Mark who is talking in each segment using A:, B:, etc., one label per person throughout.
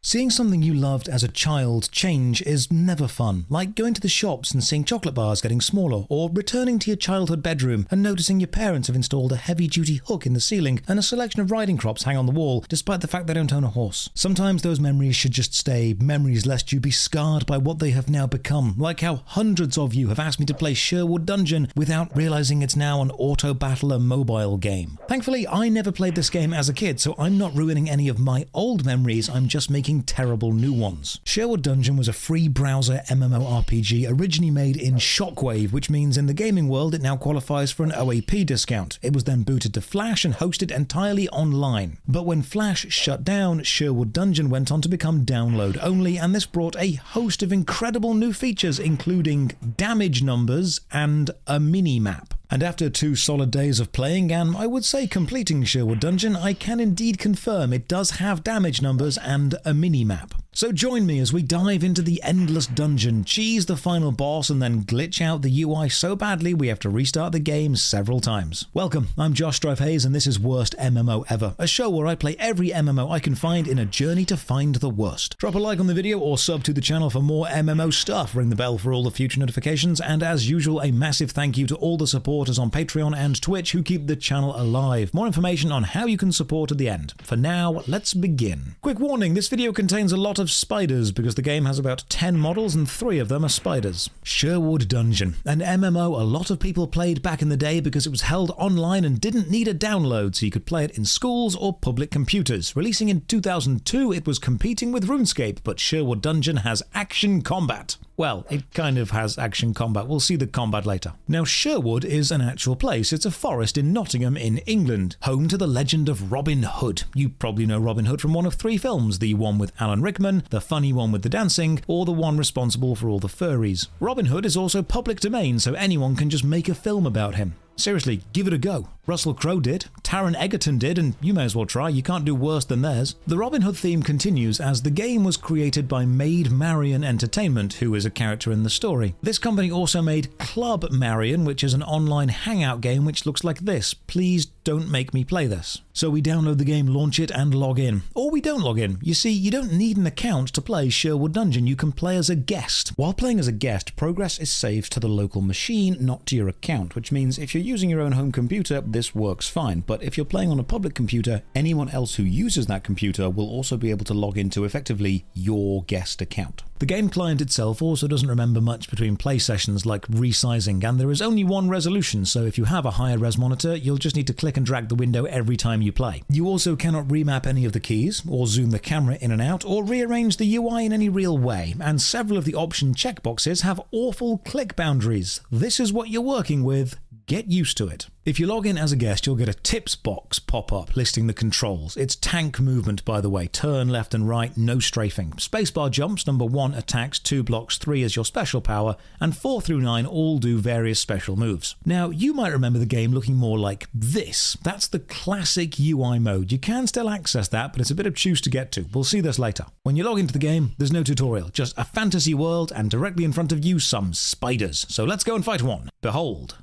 A: Seeing something you loved as a child change is never fun, like going to the shops and seeing chocolate bars getting smaller, or returning to your childhood bedroom and noticing your parents have installed a heavy-duty hook in the ceiling and a selection of riding crops hang on the wall, despite the fact they don't own a horse. Sometimes those memories should just stay memories lest you be scarred by what they have now become, like how hundreds of you have asked me to play Sherwood Dungeon without realizing it's now an auto-battler mobile game. Thankfully, I never played this game as a kid, so I'm not ruining any of my old memories, I'm just making terrible new ones. Sherwood Dungeon was a free browser MMORPG originally made in Shockwave, which means in the gaming world it now qualifies for an OAP discount. It was then booted to Flash and hosted entirely online. But when Flash shut down, Sherwood Dungeon went on to become download only, and this brought a host of incredible new features, including damage numbers and a mini-map. And after 2 solid days of playing, and I would say completing Sherwood Dungeon, I can indeed confirm it does have damage numbers and a mini-map. So join me as we dive into the endless dungeon, cheese the final boss, and then glitch out the UI so badly we have to restart the game several times. Welcome, I'm Josh Strive-Hayes, and this is Worst MMO Ever, a show where I play every MMO I can find in a journey to find the worst. Drop a like on the video or sub to the channel for more MMO stuff, ring the bell for all the future notifications, and as usual, a massive thank you to all the supporters on Patreon and Twitch who keep the channel alive. More information on how you can support at the end. For now, let's begin. Quick warning, this video contains a lot of spiders because the game has about 10 models and 3 of them are spiders. Sherwood Dungeon, an MMO a lot of people played back in the day because it was held online and didn't need a download, so you could play it in schools or public computers. Releasing in 2002, it was competing with RuneScape, but Sherwood Dungeon has action combat. Well, it kind of has action combat. We'll see the combat later. Now, Sherwood is an actual place. It's a forest in Nottingham in England, home to the legend of Robin Hood. You probably know Robin Hood from one of 3 films, the one with Alan Rickman, the funny one with the dancing, or the one responsible for all the furries. Robin Hood is also public domain, so anyone can just make a film about him. Seriously, give it a go. Russell Crowe did, Taron Egerton did, and you may as well try, you can't do worse than theirs. The Robin Hood theme continues as the game was created by Maid Marian Entertainment, who is a character in the story. This company also made Club Marian, which is an online hangout game which looks like this. Please don't make me play this. So we download the game, launch it, and log in. Or we don't log in. You see, you don't need an account to play Sherwood Dungeon, you can play as a guest. While playing as a guest, progress is saved to the local machine, not to your account, which means if you're using your own home computer, this works fine. But if you're playing on a public computer, anyone else who uses that computer will also be able to log into effectively your guest account. The game client itself also doesn't remember much between play sessions, like resizing, and there is only one resolution, so if you have a higher res monitor, you'll just need to click and drag the window every time you play. You also cannot remap any of the keys, or zoom the camera in and out, or rearrange the UI in any real way, and several of the option checkboxes have awful click boundaries. This is what you're working with. Get used to it. If you log in as a guest, you'll get a tips box pop up listing the controls. It's tank movement, by the way. Turn left and right, no strafing. Spacebar jumps, number 1 attacks, 2 blocks, 3 is your special power, and 4 through 9 all do various special moves. Now, you might remember the game looking more like this. That's the classic UI mode. You can still access that, but it's a bit obtuse to get to. We'll see this later. When you log into the game, there's no tutorial, just a fantasy world, and directly in front of you, some spiders. So let's go and fight one. Behold,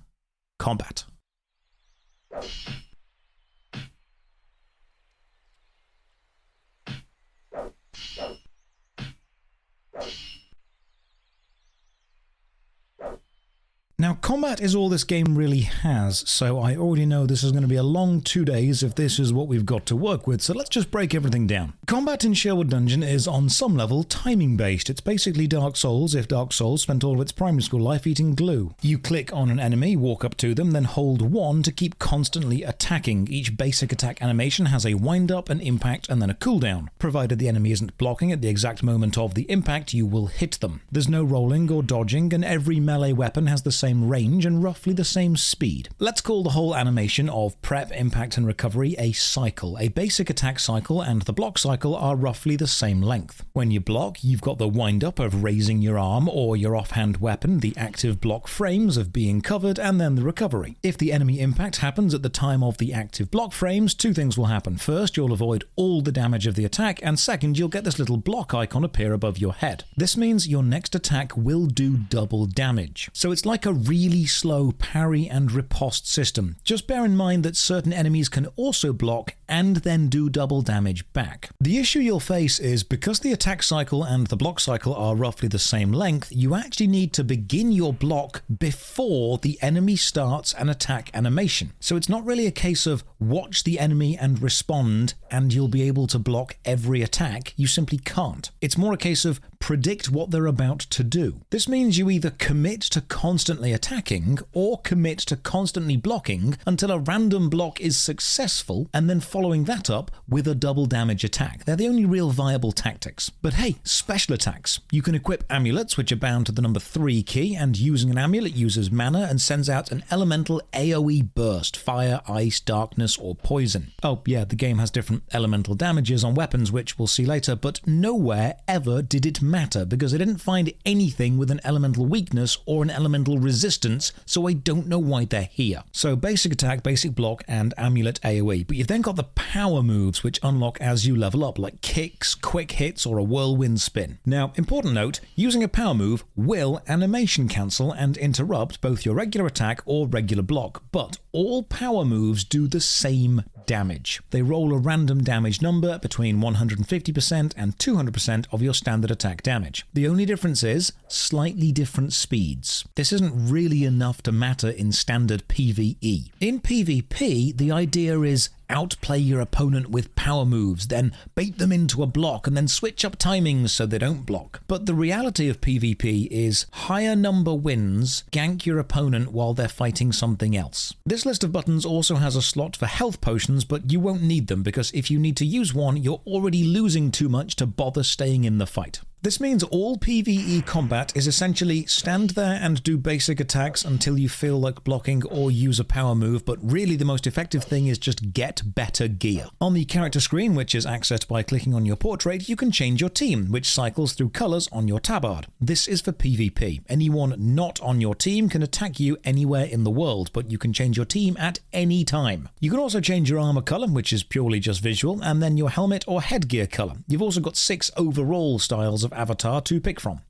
A: combat. Now, combat is all this game really has, so I already know this is going to be a long 2 days if this is what we've got to work with, so let's just break everything down. Combat in Sherwood Dungeon is on some level timing based. It's basically Dark Souls if Dark Souls spent all of its primary school life eating glue. You click on an enemy, walk up to them, then hold 1 to keep constantly attacking. Each basic attack animation has a wind up, an impact, and then a cooldown. Provided the enemy isn't blocking at the exact moment of the impact, you will hit them. There's no rolling or dodging, and every melee weapon has the same range and roughly the same speed. Let's call the whole animation of prep, impact, and recovery a cycle. A basic attack cycle and the block cycle are roughly the same length. When you block, you've got the wind up of raising your arm or your offhand weapon, the active block frames of being covered, and then the recovery. If the enemy impact happens at the time of the active block frames, 2 things will happen. First, you'll avoid all the damage of the attack, and second, you'll get this little block icon appear above your head. This means your next attack will do double damage. So it's like a really slow parry and riposte system. Just bear in mind that certain enemies can also block and then do double damage back. The issue you'll face is because the attack cycle and the block cycle are roughly the same length, you actually need to begin your block before the enemy starts an attack animation. So it's not really a case of watch the enemy and respond and you'll be able to block every attack. You simply can't. It's more a case of predict what they're about to do. This means you either commit to constantly attacking or commit to constantly blocking until a random block is successful and then following that up with a double damage attack. They're the only real viable tactics. But hey, special attacks. You can equip amulets which are bound to the number 3 key, and using an amulet uses mana and sends out an elemental AoE burst, fire, ice, darkness or poison. Oh yeah, the game has different elemental damages on weapons which we'll see later, but nowhere ever did it matter because I didn't find anything with an elemental weakness or an elemental resistance, so I don't know why they're here. So basic attack, basic block and amulet AoE, but you've then got the power moves which unlock as you level up, like kicks, quick hits or a whirlwind spin. Now, important note, using a power move will animation cancel and interrupt both your regular attack or regular block, but all power moves do the same damage. They roll a random damage number between 150% and 200% of your standard attack damage. The only difference is slightly different speeds. This isn't really enough to matter in standard PvE. In PvP, the idea is outplay your opponent with power moves, then bait them into a block and then switch up timings so they don't block. But the reality of PvP is higher number wins gank your opponent while they're fighting something else. This list of buttons also has a slot for health potions, but you won't need them because if you need to use one, you're already losing too much to bother staying in the fight. This means all PvE combat is essentially stand there and do basic attacks until you feel like blocking or use a power move, but really the most effective thing is just get better gear. On the character screen, which is accessed by clicking on your portrait, you can change your team, which cycles through colours on your tabard. This is for PvP. Anyone not on your team can attack you anywhere in the world, but you can change your team at any time. You can also change your armour colour, which is purely just visual, and then your helmet or headgear colour. You've also got 6 overall styles of avatar to pick from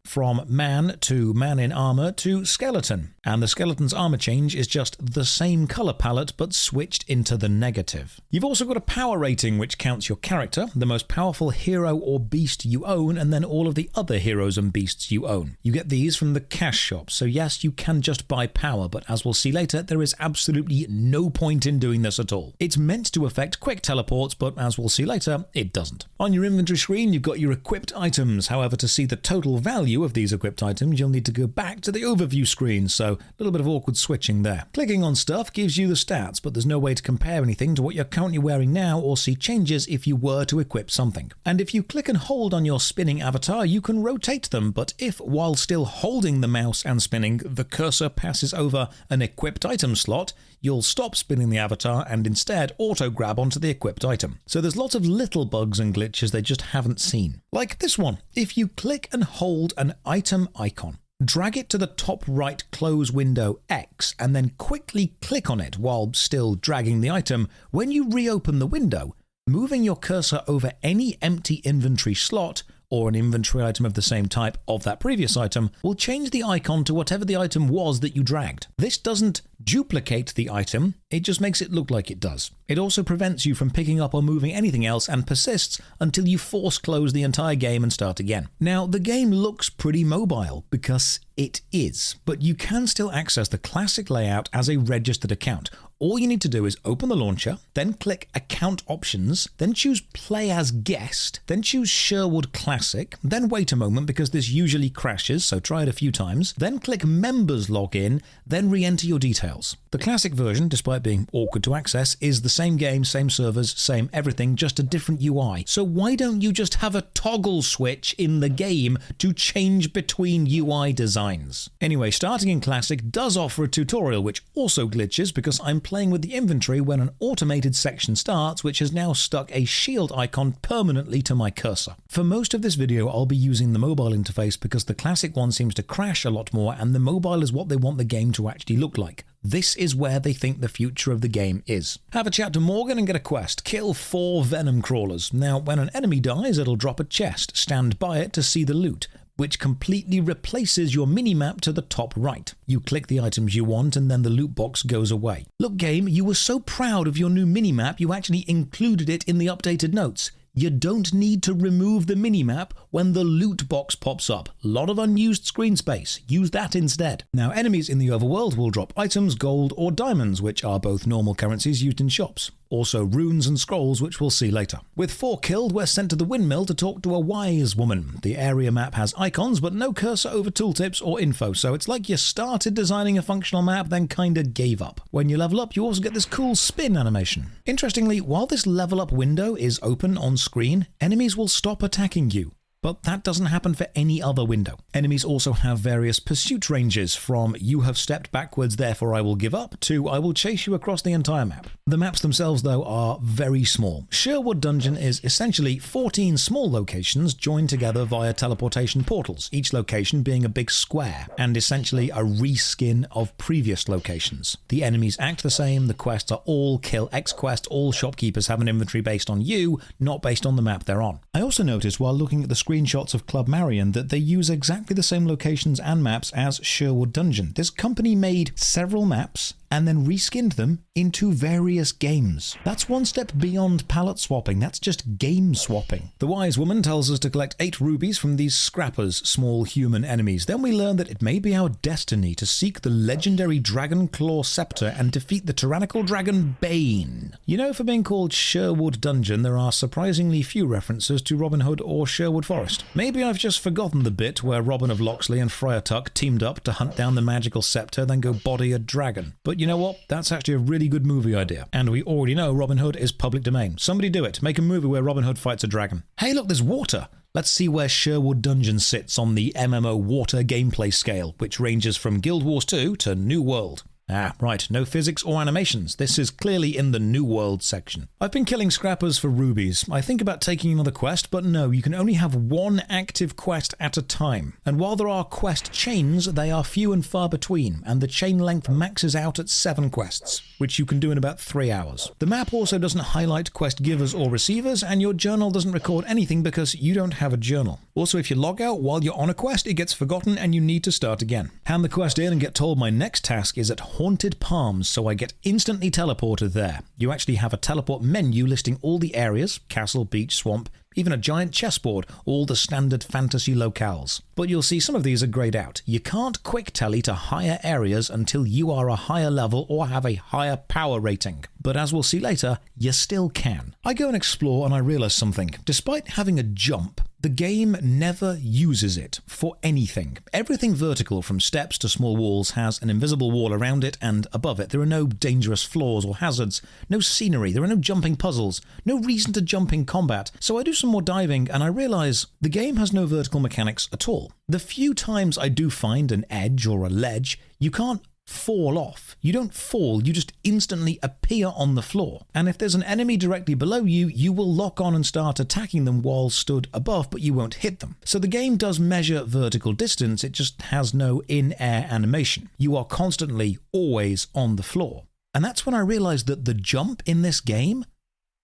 A: man to man in armor to skeleton, and the skeleton's armor change is just the same color palette but switched into the negative. You've also got a power rating which counts your character, the most powerful hero or beast you own, and then all of the other heroes and beasts you own. You get these from the cash shop, so yes, you can just buy power, but as we'll see later, there is absolutely no point in doing this at all. It's meant to affect quick teleports, but as we'll see later, it doesn't. On your inventory screen, you've got your equipped items. However, to see the total value of these equipped items, you'll need to go back to the overview screen, so a little bit of awkward switching there. Clicking on stuff gives you the stats, but there's no way to compare anything to what you're currently wearing now or see changes if you were to equip something. And if you click and hold on your spinning avatar, you can rotate them, but if, while still holding the mouse and spinning, the cursor passes over an equipped item slot, you'll stop spinning the avatar and instead auto-grab onto the equipped item. So there's lots of little bugs and glitches they just haven't seen. Like this one. If you click and hold an item icon, drag it to the top right close window X, and then quickly click on it while still dragging the item, when you reopen the window, moving your cursor over any empty inventory slot or an inventory item of the same type of that previous item will change the icon to whatever the item was that you dragged. This doesn't duplicate the item, it just makes it look like it does. It also prevents you from picking up or moving anything else and persists until you force close the entire game and start again. Now, the game looks pretty mobile because it is, but you can still access the classic layout as a registered account. All you need to do is open the launcher, then click Account Options, then choose Play as Guest, then choose Sherwood Classic, then wait a moment because this usually crashes, so try it a few times, then click Members Login, then re-enter your details. The classic version, despite being awkward to access, is the same game, same servers, same everything, just a different UI. So why don't you just have a toggle switch in the game to change between UI designs? Anyway, starting in Classic does offer a tutorial which also glitches because I'm playing with the inventory when an automated section starts, which has now stuck a shield icon permanently to my cursor. For most of this video, I'll be using the mobile interface because the classic one seems to crash a lot more and the mobile is what they want the game to actually look like. This is where they think the future of the game is. Have a chat to Morgan and get a quest. Kill 4 venom crawlers. Now, when an enemy dies, it'll drop a chest. Stand by it to see the loot. which completely replaces your minimap to the top right. You click the items you want and then the loot box goes away. Look game, you were so proud of your new minimap you actually included it in the updated notes. You don't need to remove the minimap when the loot box pops up. Lot of unused screen space. Use that instead. Now, enemies in the overworld will drop items, gold, or diamonds, which are both normal currencies used in shops. Also runes and scrolls, which we'll see later. With 4 killed, we're sent to the windmill to talk to a wise woman. The area map has icons, but no cursor over tooltips or info, so it's like you started designing a functional map, then kinda gave up. When you level up, you also get this cool spin animation. Interestingly, while this level up window is open on screen, enemies will stop attacking you. But that doesn't happen for any other window. Enemies also have various pursuit ranges, from "you have stepped backwards, therefore I will give up" to "I will chase you across the entire map." The maps themselves, though, are very small. Sherwood Dungeon is essentially 14 small locations joined together via teleportation portals, each location being a big square, and essentially a reskin of previous locations. The enemies act the same, the quests are all kill X quest, all shopkeepers have an inventory based on you, not based on the map they're on. I also noticed while looking at the screenshots of Club Marion that they use exactly the same locations and maps as Sherwood Dungeon. This company made several maps and then reskinned them into various games. That's one step beyond palette swapping, that's just game swapping. The wise woman tells us to collect 8 rubies from these scrappers, small human enemies. Then we learn that it may be our destiny to seek the legendary Dragon Claw Scepter and defeat the tyrannical dragon Bane. You know, for being called Sherwood Dungeon, there are surprisingly few references to Robin Hood or Sherwood Forest. Maybe I've just forgotten the bit where Robin of Locksley and Friar Tuck teamed up to hunt down the magical scepter, then go body a dragon. But you know what? That's actually a really good movie idea. And we already know Robin Hood is public domain. Somebody do it. Make a movie where Robin Hood fights a dragon. Hey, look, there's water. Let's see where Sherwood Dungeon sits on the MMO water gameplay scale, which ranges from Guild Wars 2 to New World. Ah, right, no physics or animations. This is clearly in the New World section. I've been killing scrappers for rubies. I think about taking another quest, but no, you can only have one active quest at a time. And while there are quest chains, they are few and far between, and the chain length maxes out at 7 quests, which you can do in about 3 hours. The map also doesn't highlight quest givers or receivers, and your journal doesn't record anything because you don't have a journal. Also, if you log out while you're on a quest, it gets forgotten and you need to start again. Hand the quest in and get told my next task is at Haunted Palms, so I get instantly teleported there. You actually have a teleport menu listing all the areas, castle, beach, swamp, even a giant chessboard, all the standard fantasy locales. But you'll see some of these are grayed out. You can't quick tele to higher areas until you are a higher level or have a higher power rating. But as we'll see later, you still can. I go and explore and I realize something. Despite having a jump, the game never uses it for anything. Everything vertical, from steps to small walls, has an invisible wall around it, and above it there are no dangerous floors or hazards, no scenery, there are no jumping puzzles, no reason to jump in combat. So I do some more diving and I realise the game has no vertical mechanics at all. The few times I do find an edge or a ledge, you can't fall off. You don't fall, you just instantly appear on the floor. And if there's an enemy directly below you, you will lock on and start attacking them while stood above, but you won't hit them. So the game does measure vertical distance, it just has no in-air animation. You are constantly, always on the floor. And that's when I realized that the jump in this game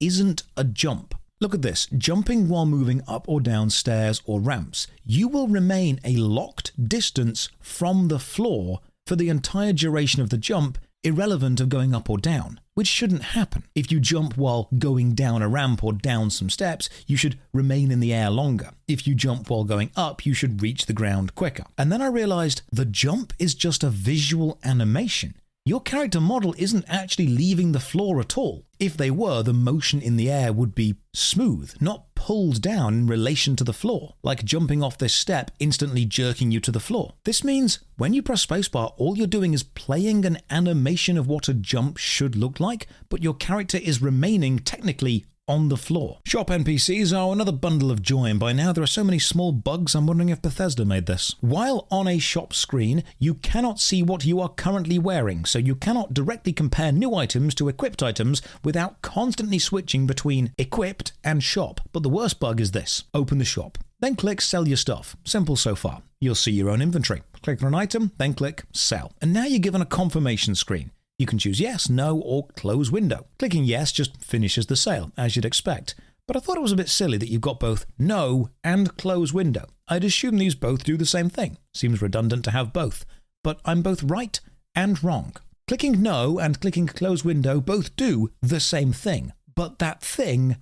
A: isn't a jump. Look at this, jumping while moving up or down stairs or ramps. You will remain a locked distance from the floor for the entire duration of the jump, irrelevant of going up or down, which shouldn't happen. If you jump while going down a ramp or down some steps, you should remain in the air longer. If you jump while going up, you should reach the ground quicker. And then I realized the jump is just a visual animation. Your character model isn't actually leaving the floor at all. If they were, the motion in the air would be smooth, not pulled down in relation to the floor, like jumping off this step instantly jerking you to the floor. This means when you press spacebar, all you're doing is playing an animation of what a jump should look like, but your character is remaining technically on the floor. Shop NPCs are another bundle of joy, and by now there are so many small bugs I'm wondering if Bethesda made this. While on a shop screen, you cannot see what you are currently wearing, so you cannot directly compare new items to equipped items without constantly switching between equipped and shop. But the worst bug is this. Open the shop. Then click Sell Your Stuff. Simple so far. You'll see your own inventory. Click on an item, then click Sell. And now you're given a confirmation screen. You can choose yes, no, or close window. Clicking yes just finishes the sale, as you'd expect. But I thought it was a bit silly that you've got both no and close window. I'd assume these both do the same thing. Seems redundant to have both. But I'm both right and wrong. Clicking no and clicking close window both do the same thing. But that thing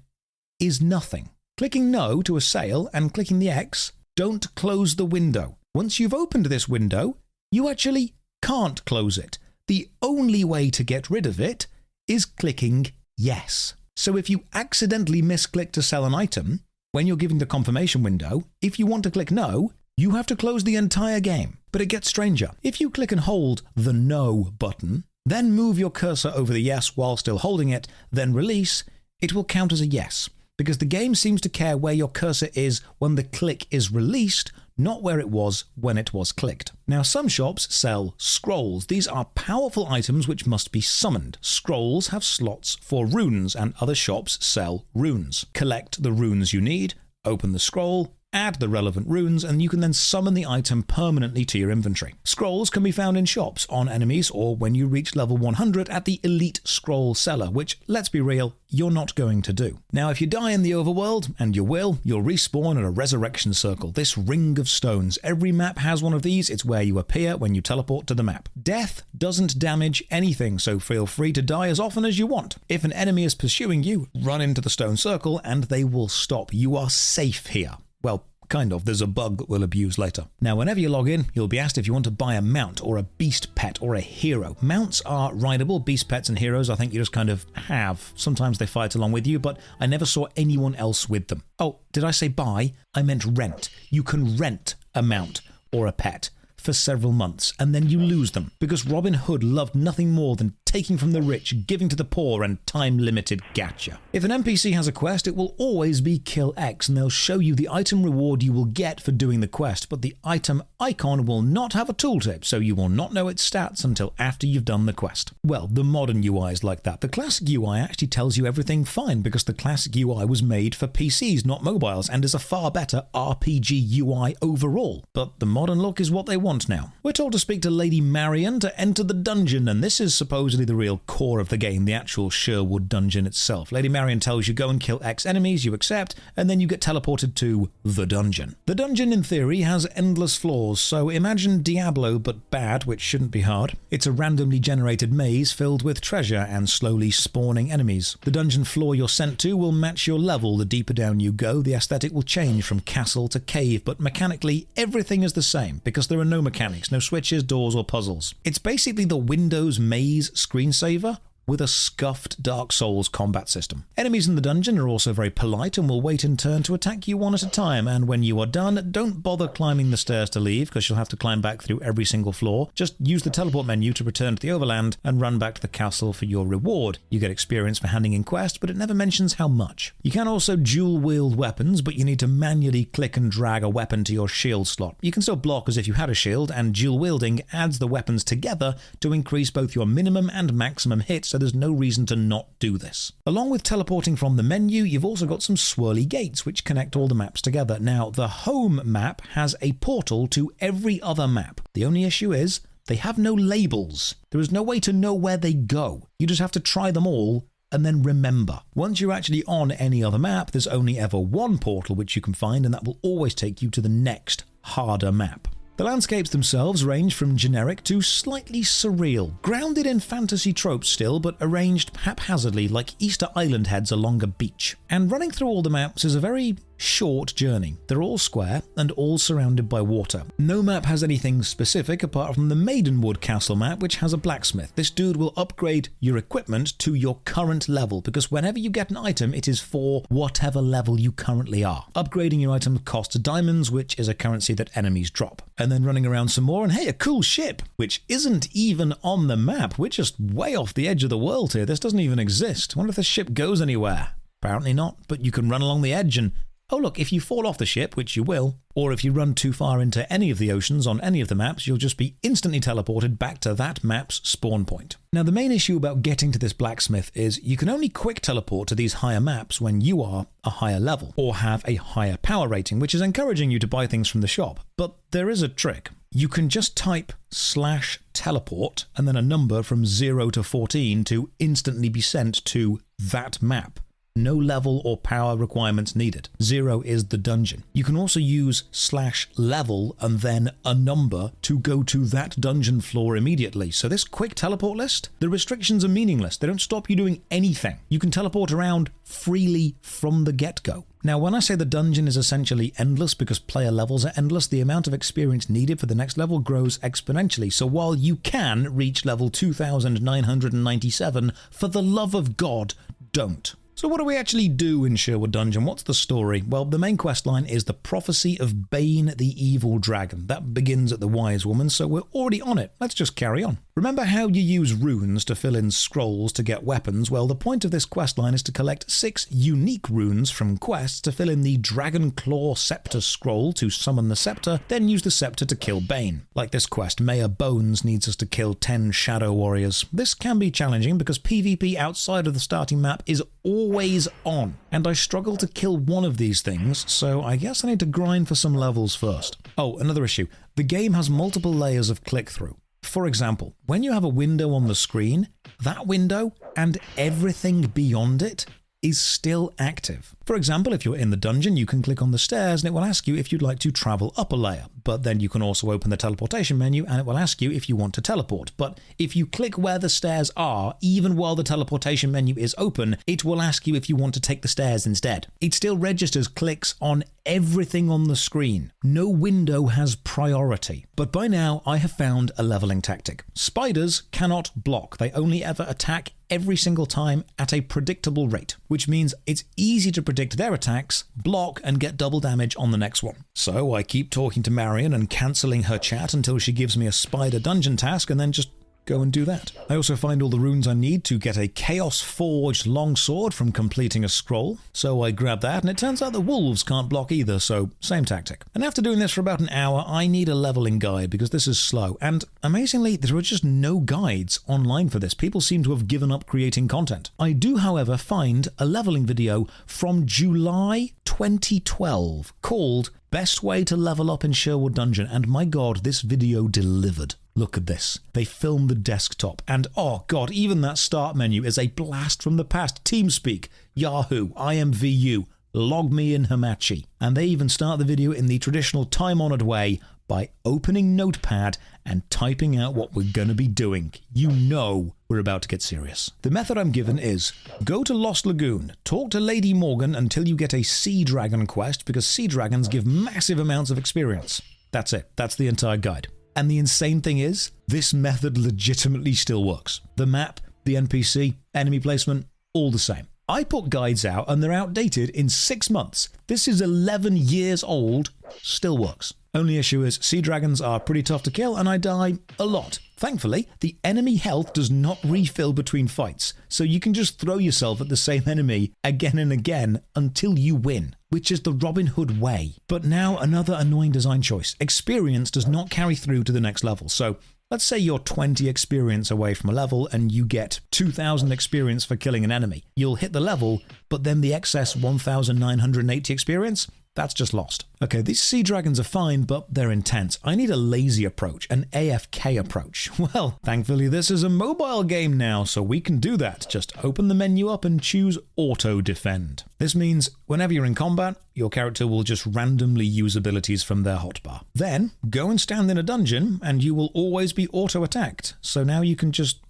A: is nothing. Clicking no to a sale and clicking the X don't close the window. Once you've opened this window, you actually can't close it. The only way to get rid of it is clicking yes. So if you accidentally misclick to sell an item, when you're giving the confirmation window, if you want to click no, you have to close the entire game. But it gets stranger. If you click and hold the no button, then move your cursor over the yes while still holding it, then release, it will count as a yes. Because the game seems to care where your cursor is when the click is released, not where it was when it was clicked. Now, some shops sell scrolls. These are powerful items which must be summoned. Scrolls have slots for runes, and other shops sell runes. Collect the runes you need, open the scroll, add the relevant runes, and you can then summon the item permanently to your inventory. Scrolls can be found in shops, on enemies, or when you reach level 100 at the elite scroll seller, which, let's be real, you're not going to do. Now, if you die in the overworld, and you will, you'll respawn at a resurrection circle, this ring of stones. Every map has one of these. It's where you appear when you teleport to the map. Death doesn't damage anything, so feel free to die as often as you want. If an enemy is pursuing you, run into the stone circle and they will stop. You are safe here. Well, kind of. There's a bug that we'll abuse later. Now, whenever you log in, you'll be asked if you want to buy a mount or a beast pet or a hero. Mounts are rideable. Beast pets and heroes, I think you just kind of have. Sometimes they fight along with you, but I never saw anyone else with them. Oh, did I say buy? I meant rent. You can rent a mount or a pet for several months, and then you lose them, because Robin Hood loved nothing more than taking from the rich, giving to the poor, and time-limited gacha. If an NPC has a quest, it will always be kill X, and they'll show you the item reward you will get for doing the quest, but the item icon will not have a tooltip, so you will not know its stats until after you've done the quest. Well, the modern UI is like that. The classic UI actually tells you everything fine, because the classic UI was made for PCs, not mobiles, and is a far better RPG UI overall. But the modern look is what they want now. We're told to speak to Lady Marion to enter the dungeon, and this is supposedly the real core of the game, the actual Sherwood dungeon itself. Lady Marion tells you go and kill X enemies, you accept, and then you get teleported to the dungeon. The dungeon, in theory, has endless floors, so imagine Diablo but bad, which shouldn't be hard. It's a randomly generated maze filled with treasure and slowly spawning enemies. The dungeon floor you're sent to will match your level. The deeper down you go, the aesthetic will change from castle to cave, but mechanically everything is the same, because there are no mechanics, no switches, doors, or puzzles. It's basically the Windows maze screensaver with a scuffed Dark Souls combat system. Enemies in the dungeon are also very polite and will wait in turn to attack you one at a time, and when you are done, don't bother climbing the stairs to leave, because you'll have to climb back through every single floor. Just use the teleport menu to return to the overland and run back to the castle for your reward. You get experience for handing in quests, but it never mentions how much. You can also dual wield weapons, but you need to manually click and drag a weapon to your shield slot. You can still block as if you had a shield, and dual wielding adds the weapons together to increase both your minimum and maximum hits, so there's no reason to not do this. Along with teleporting from the menu, you've also got some swirly gates which connect all the maps together. Now, the home map has a portal to every other map. The only issue is they have no labels. There is no way to know where they go. You just have to try them all and then remember. Once you're actually on any other map, there's only ever one portal which you can find, and that will always take you to the next harder map. The landscapes themselves range from generic to slightly surreal, grounded in fantasy tropes still, but arranged haphazardly like Easter Island heads along a beach. And running through all the maps is a very short journey. They're all square and all surrounded by water. No map has anything specific apart from the Maidenwood Castle map, which has a blacksmith. This dude will upgrade your equipment to your current level, because whenever you get an item, it is for whatever level you currently are. Upgrading your item costs diamonds, which is a currency that enemies drop. And then running around some more, and hey, a cool ship, which isn't even on the map. We're just way off the edge of the world here. This doesn't even exist. I wonder if this ship goes anywhere. Apparently not, but you can run along the edge and oh look, if you fall off the ship, which you will, or if you run too far into any of the oceans on any of the maps, you'll just be instantly teleported back to that map's spawn point. Now, the main issue about getting to this blacksmith is you can only quick teleport to these higher maps when you are a higher level, or have a higher power rating, which is encouraging you to buy things from the shop. But there is a trick. You can just type /teleport and then a number from 0 to 14 to instantly be sent to that map. No level or power requirements needed. 0 is the dungeon. You can also use /level and then a number to go to that dungeon floor immediately. So this quick teleport list, the restrictions are meaningless. They don't stop you doing anything. You can teleport around freely from the get-go. Now, when I say the dungeon is essentially endless because player levels are endless, the amount of experience needed for the next level grows exponentially. So while you can reach level 2997, for the love of God, don't. So what do we actually do in Sherwood Dungeon? What's the story? Well, the main questline is the Prophecy of Bane the Evil Dragon. That begins at the Wise Woman, so we're already on it. Let's just carry on. Remember how you use runes to fill in scrolls to get weapons? Well, the point of this questline is to collect 6 unique runes from quests to fill in the Dragon Claw Scepter scroll to summon the scepter, then use the scepter to kill Bane. Like this quest, Mayor Bones needs us to kill 10 Shadow Warriors. This can be challenging because PvP outside of the starting map is always on, and I struggle to kill one of these things, so I guess I need to grind for some levels first. Oh, another issue. The game has multiple layers of click-through. For example, when you have a window on the screen, that window and everything beyond it is still active. For example, if you're in the dungeon, you can click on the stairs and it will ask you if you'd like to travel up a layer. But then you can also open the teleportation menu and it will ask you if you want to teleport. But if you click where the stairs are, even while the teleportation menu is open, it will ask you if you want to take the stairs instead. It still registers clicks on everything on the screen. No window has priority. But by now, I have found a leveling tactic. Spiders cannot block. They only ever attack every single time at a predictable rate, which means it's easy to predict their attacks, block, and get double damage on the next one. So I keep talking to Marion and cancelling her chat until she gives me a spider dungeon task and then just go and do that. I also find all the runes I need to get a Chaos Forged longsword from completing a scroll, so I grab that, and it turns out the wolves can't block either, so same tactic. And after doing this for about an hour, I need a leveling guide because this is slow, and amazingly, there are just no guides online for this. People seem to have given up creating content. I do, however, find a leveling video from July 2012 called Best Way to Level Up in Sherwood Dungeon, and my god, this video delivered. Look at this. They filmed the desktop, and oh god, even that start menu is a blast from the past. TeamSpeak, Yahoo, IMVU, log me in Hamachi. And they even start the video in the traditional time-honored way by opening Notepad and typing out what we're going to be doing. You know we're about to get serious. The method I'm given is, go to Lost Lagoon, talk to Lady Morgan until you get a Sea Dragon quest, because Sea Dragons give massive amounts of experience. That's it. That's the entire guide. And the insane thing is, this method legitimately still works. The map, the NPC, enemy placement, all the same. I put guides out and they're outdated in 6 months. This is 11 years old, still works. Only issue is sea dragons are pretty tough to kill and I die a lot. Thankfully, the enemy health does not refill between fights, so you can just throw yourself at the same enemy again and again until you win, which is the Robin Hood way. But now another annoying design choice. Experience does not carry through to the next level, so let's say you're 20 experience away from a level and you get 2,000 experience for killing an enemy. You'll hit the level, but then the excess 1,980 experience, that's just lost. Okay, these sea dragons are fine, but they're intense. I need a lazy approach, an AFK approach. Well, thankfully this is a mobile game now, so we can do that. Just open the menu up and choose Auto Defend. This means whenever you're in combat, your character will just randomly use abilities from their hotbar. Then, go and stand in a dungeon, and you will always be auto-attacked. So now you can just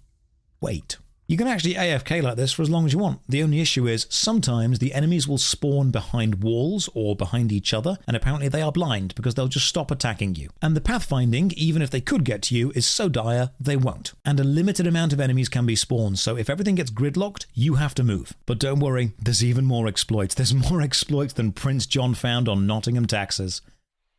A: wait. You can actually AFK like this for as long as you want. The only issue is sometimes the enemies will spawn behind walls or behind each other, and apparently they are blind because they'll just stop attacking you. And the pathfinding, even if they could get to you, is so dire they won't. And a limited amount of enemies can be spawned, so if everything gets gridlocked, you have to move. But don't worry, there's even more exploits. There's more exploits than Prince John found on Nottingham taxes.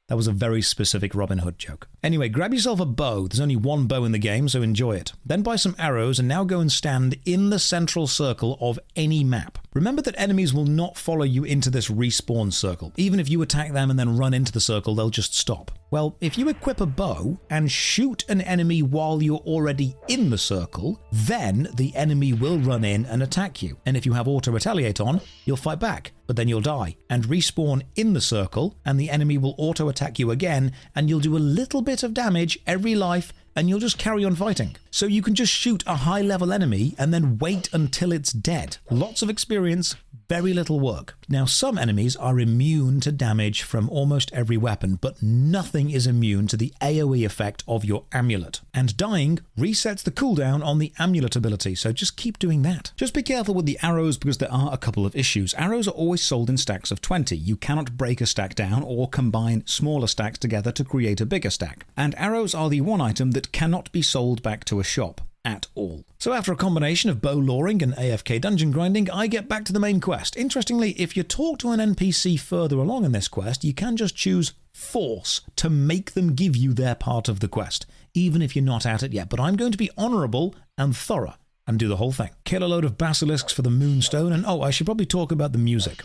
A: That was a very specific Robin Hood joke. Anyway, grab yourself a bow. There's only one bow in the game, so enjoy it. Then buy some arrows and now go and stand in the central circle of any map. Remember that enemies will not follow you into this respawn circle. Even if you attack them and then run into the circle, they'll just stop. Well, if you equip a bow and shoot an enemy while you're already in the circle, then the enemy will run in and attack you. And if you have auto-retaliate on, you'll fight back, but then you'll die and respawn in the circle, and the enemy will auto-attack you again, and you'll do a little bit of damage every life and you'll just carry on fighting. So you can just shoot a high-level enemy and then wait until it's dead. Lots of experience, very little work. Now, some enemies are immune to damage from almost every weapon, but nothing is immune to the AoE effect of your amulet. And dying resets the cooldown on the amulet ability, so just keep doing that. Just be careful with the arrows because there are a couple of issues. Arrows are always sold in stacks of 20. You cannot break a stack down or combine smaller stacks together to create a bigger stack. And arrows are the one item that cannot be sold back to a shop at all. So after a combination of bow loring and AFK dungeon grinding, I get back to the main quest. Interestingly, if you talk to an NPC further along in this quest, you can just choose force to make them give you their part of the quest, even if you're not at it yet. But I'm going to be honourable and thorough and do the whole thing. Kill a load of basilisks for the moonstone, and oh, I should probably talk about the music.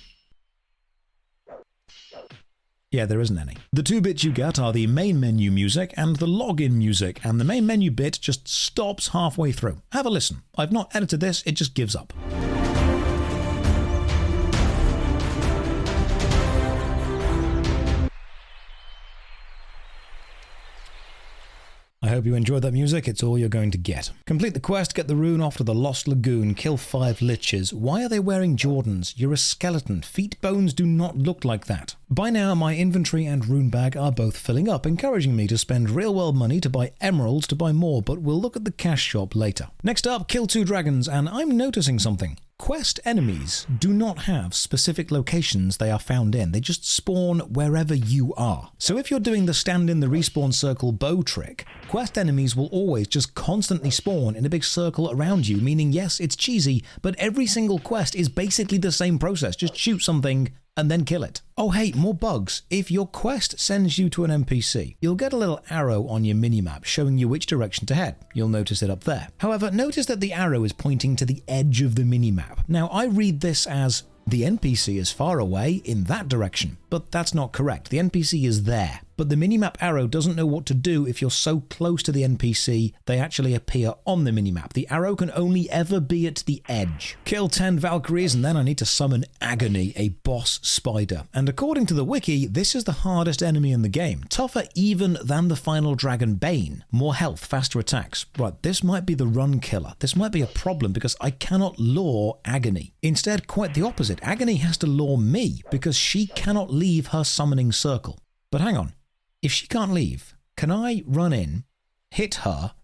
A: Yeah, there isn't any. The two bits you get are the main menu music and the login music, and the main menu bit just stops halfway through. Have a listen. I've not edited this, it just gives up. I hope you enjoyed that music, it's all you're going to get. Complete the quest, get the rune off to the Lost Lagoon, kill 5 liches. Why are they wearing Jordans? You're a skeleton. Feet bones do not look like that. By now, my inventory and rune bag are both filling up, encouraging me to spend real-world money to buy emeralds to buy more, but we'll look at the cash shop later. Next up, kill 2 dragons, and I'm noticing something. Quest enemies do not have specific locations they are found in. They just spawn wherever you are. So if you're doing the stand in the respawn circle bow trick, quest enemies will always just constantly spawn in a big circle around you, meaning yes, it's cheesy, but every single quest is basically the same process. Just shoot something and then kill it. Oh hey, more bugs. If your quest sends you to an NPC, you'll get a little arrow on your minimap showing you which direction to head. You'll notice it up there. However, notice that the arrow is pointing to the edge of the minimap. Now, I read this as the NPC is far away in that direction, but that's not correct. The NPC is there, but the minimap arrow doesn't know what to do if you're so close to the NPC they actually appear on the minimap. The arrow can only ever be at the edge. Kill 10 Valkyries and then I need to summon Agony, a boss spider. And according to the wiki, this is the hardest enemy in the game. Tougher even than the final dragon Bane. More health, faster attacks. Right, this might be the run killer. This might be a problem because I cannot lure Agony. Instead, quite the opposite. Agony has to lure me because she cannot leave her summoning circle. But hang on. If she can't leave, can I run in, hit her,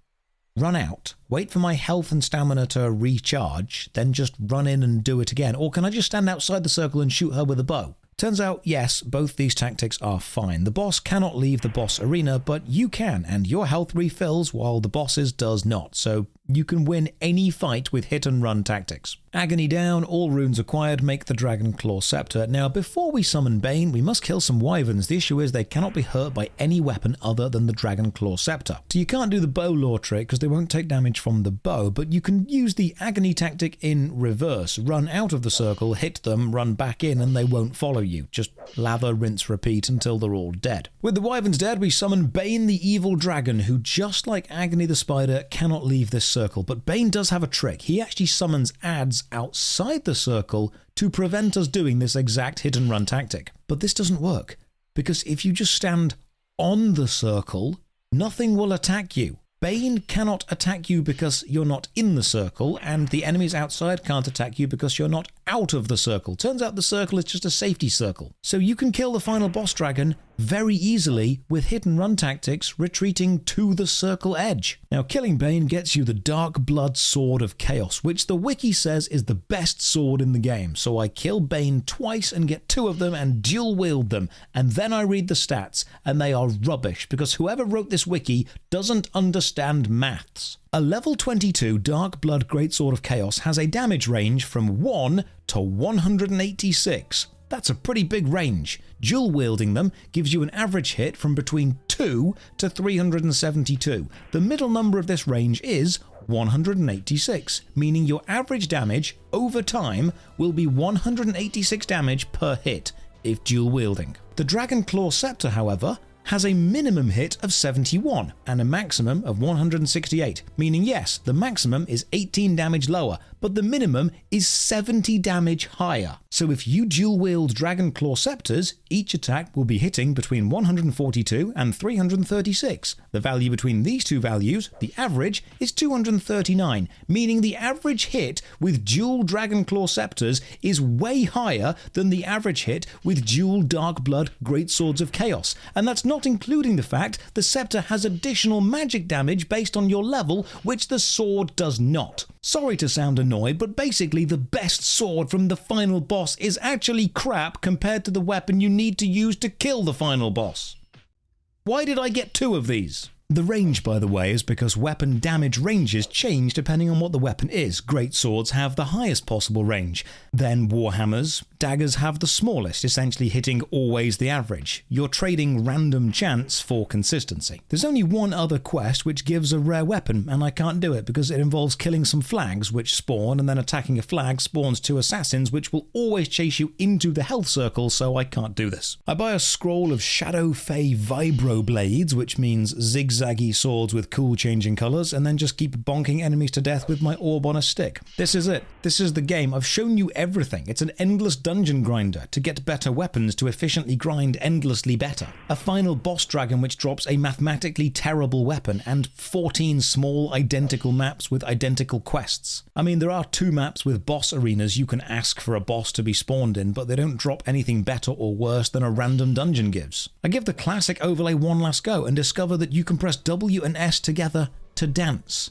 A: run out, wait for my health and stamina to recharge, then just run in and do it again? Or can I just stand outside the circle and shoot her with a bow? Turns out, yes, both these tactics are fine. The boss cannot leave the boss arena, but you can, and your health refills while the boss's does not, so you can win any fight with hit-and-run tactics. Agony down, all runes acquired, make the Dragon Claw Scepter. Now, before we summon Bane, we must kill some wyverns. The issue is they cannot be hurt by any weapon other than the Dragon Claw Scepter. So you can't do the bow lore trick because they won't take damage from the bow, but you can use the Agony tactic in reverse. Run out of the circle, hit them, run back in, and they won't follow you. Just lather, rinse, repeat until they're all dead. With the wyverns dead, we summon Bane the Evil Dragon, who, just like Agony the Spider, cannot leave this circle. But Bane does have a trick. He actually summons adds outside the circle to prevent us doing this exact hit and run tactic. But this doesn't work, because if you just stand on the circle, nothing will attack you. Bane cannot attack you because you're not in the circle, and the enemies outside can't attack you because you're not out of the circle. Turns out the circle is just a safety circle. So you can kill the final boss dragon very easily with hit and run tactics, retreating to the circle edge. Now, killing Bane gets you the Dark Blood Sword of Chaos, which the wiki says is the best sword in the game. So I kill Bane twice and get 2 of them and dual wield them, and then I read the stats, and they are rubbish, because whoever wrote this wiki doesn't understand maths. A level 22 Dark Blood Greatsword of Chaos has a damage range from 1 to 186. That's a pretty big range. Dual wielding them gives you an average hit from between 2 to 372. The middle number of this range is 186, meaning your average damage over time will be 186 damage per hit if dual wielding. The Dragon Claw Scepter, however, has a minimum hit of 71 and a maximum of 168, meaning yes, the maximum is 18 damage lower, but the minimum is 70 damage higher. So if you dual-wield Dragonclaw scepters, each attack will be hitting between 142 and 336. The value between these two values, the average, is 239, meaning the average hit with dual Dragonclaw scepters is way higher than the average hit with dual Darkblood Greatswords of Chaos. And that's not including the fact the scepter has additional magic damage based on your level, which the sword does not. Sorry to sound annoyed, but basically the best sword from the final boss is actually crap compared to the weapon you need to use to kill the final boss. Why did I get 2 of these? The range, by the way, is because weapon damage ranges change depending on what the weapon is. Great swords have the highest possible range. Then warhammers, daggers have the smallest, essentially hitting always the average. You're trading random chance for consistency. There's only one other quest which gives a rare weapon, and I can't do it because it involves killing some flags which spawn, and then attacking a flag spawns 2 assassins which will always chase you into the health circle, so I can't do this. I buy a scroll of Shadow Fey Vibro Blades, which means zigzaggy swords with cool changing colours, and then just keep bonking enemies to death with my orb on a stick. This is it. This is the game. I've shown you everything. It's an endless dungeon grinder to get better weapons to efficiently grind endlessly better. A final boss dragon which drops a mathematically terrible weapon, and 14 small identical maps with identical quests. I mean, there are 2 maps with boss arenas you can ask for a boss to be spawned in, but they don't drop anything better or worse than a random dungeon gives. I give the classic overlay one last go and discover that you can press W and S together to dance.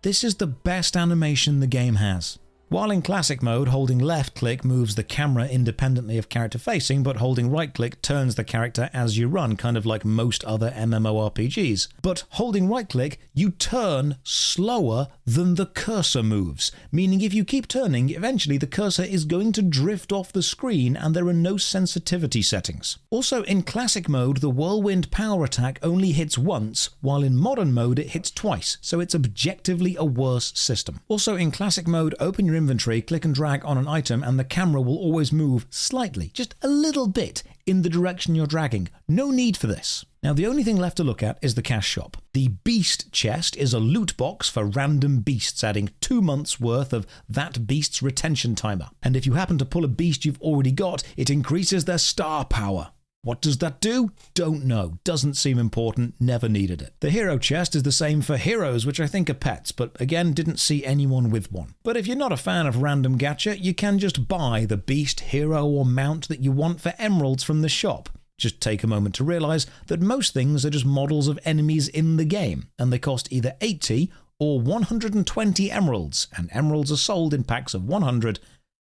A: This is the best animation the game has. While in classic mode, holding left click moves the camera independently of character facing, but holding right click turns the character as you run, kind of like most other MMORPGs. But holding right click, you turn slower than the cursor moves, meaning if you keep turning, eventually the cursor is going to drift off the screen and there are no sensitivity settings. Also, in classic mode, the whirlwind power attack only hits once, while in modern mode it hits twice, so it's objectively a worse system. Also, in classic mode, open your inventory, click and drag on an item, and the camera will always move slightly, just a little bit, in the direction you're dragging. No need for this. Now, the only thing left to look at is the cash shop. The Beast chest is a loot box for random beasts, adding 2 months worth of that beast's retention timer. And if you happen to pull a beast you've already got, it increases their star power. What does that do? Don't know. Doesn't seem important. Never needed it. The hero chest is the same for heroes, which I think are pets, but again, didn't see anyone with one. But if you're not a fan of random gacha, you can just buy the beast, hero, or mount that you want for emeralds from the shop. Just take a moment to realise that most things are just models of enemies in the game, and they cost either 80 or 120 emeralds, and emeralds are sold in packs of 100,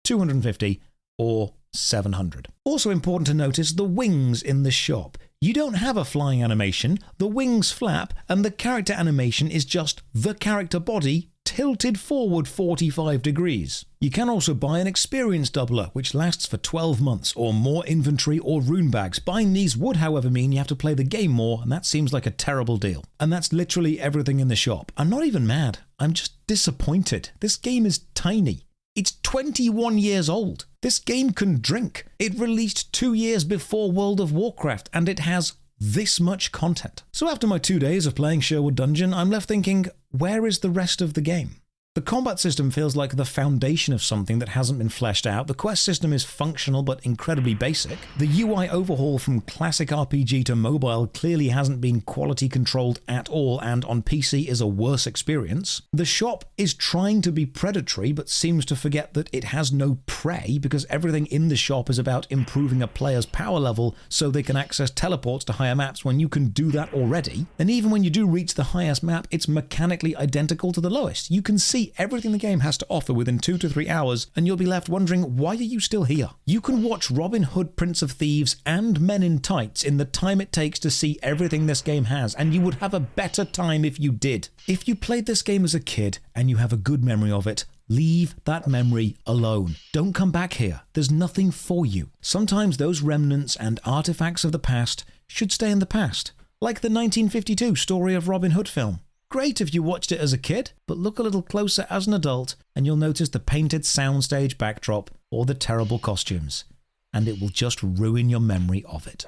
A: 250, or 700. Also important to notice the wings in the shop. You don't have a flying animation, the wings flap, and the character animation is just the character body tilted forward 45 degrees. You can also buy an experience doubler, which lasts for 12 months, or more inventory or rune bags. Buying these would, however, mean you have to play the game more, and that seems like a terrible deal. And that's literally everything in the shop. I'm not even mad. I'm just disappointed. This game is tiny. It's 21 years old. This game can drink. It released 2 years before World of Warcraft, and it has this much content. So after my 2 days of playing Sherwood Dungeon, I'm left thinking, where is the rest of the game? The combat system feels like the foundation of something that hasn't been fleshed out. The quest system is functional but incredibly basic. The UI overhaul from classic RPG to mobile clearly hasn't been quality controlled at all, and on PC is a worse experience. The shop is trying to be predatory but seems to forget that it has no prey, because everything in the shop is about improving a player's power level so they can access teleports to higher maps when you can do that already. And even when you do reach the highest map, it's mechanically identical to the lowest. You can see everything the game has to offer within 2 to 3 hours, and you'll be left wondering, why are you still here? You can watch Robin Hood, Prince of Thieves, and Men in Tights in the time it takes to see everything this game has, and you would have a better time if you did. If you played this game as a kid, and you have a good memory of it, leave that memory alone. Don't come back here. There's nothing for you. Sometimes those remnants and artifacts of the past should stay in the past. Like the 1952 Story of Robin Hood film. Great if you watched it as a kid, but look a little closer as an adult and you'll notice the painted soundstage backdrop or the terrible costumes, and it will just ruin your memory of it.